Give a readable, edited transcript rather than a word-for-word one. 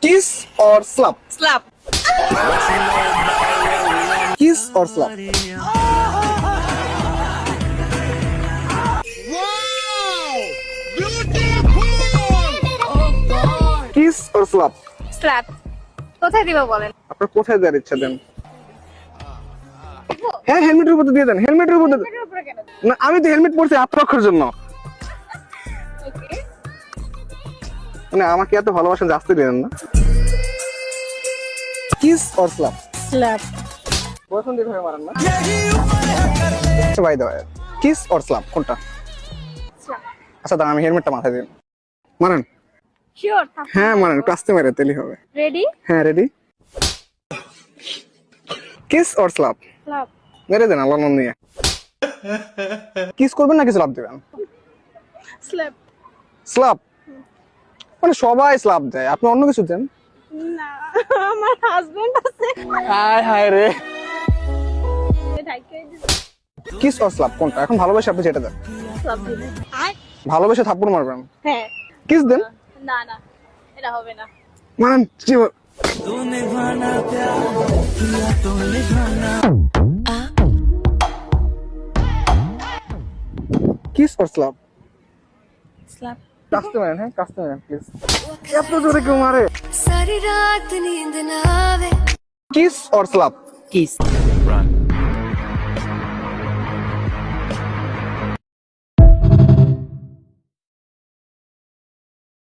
Kiss or slap? Slap. Kiss or slap? Kiss or slap? Slap. কোথায় দিব বলেন? আপনার কোথায় দেওয়ার ইচ্ছা দেন? হ্যাঁ, হেলমেটের উপর দিয়ে দেন। হেলমেটের উপর দিয়ে দেন। এটার উপরে কেন? না, আমি তো হেলমেট পরছি আত্মরক্ষার জন্য। ওকে। মানে আমাকে এত ভালোবাসেন যে আসতে দিলেন না। Kiss or slap? Slap. Boyfriend ধরে মারেন না? আচ্ছা ভাই দাও, কিস অর স্ল্যাপ কোনটা? Slap. আচ্ছা দাঁড়ান, আমি হেলমেটটা মাথায় দিন। মারেন। Sure. হ্যাঁ মারেন, কাস্তে মেরে তেলি হবে। Ready? হ্যাঁ ready. Kiss or slap? Slap. মেরে দেন আল্লাহর নাম নিয়ে। কিস করবেন নাকি স্ল্যাপ দিবেন? Slap. স্ল্যাপ মানে সবাই স্ল্যাপ দেয়, আপনি অন্য কিছু দেন। না, আমার হাজবেন্ড আছে। হায় হায় রে। ঢাকায় দিন। কিস অর স্ল্যাপ কোনটা? এখন ভালোবাসে আপনি যেটা দেন। Slap দিন। ভালোবেসে থাপ্পড় মারবেন। হ্যাঁ। কিস দেন। না না, এটা হবে না। মারেন জীবন। Kiss or slap? Slap. কাস্তে মারেন, হ্যাঁ কাস্তে মারেন প্লিজ। এত জোরে কেউ মারে? सारी रात नींद ना आवे কিস অর স্ল্যাপ? Kiss.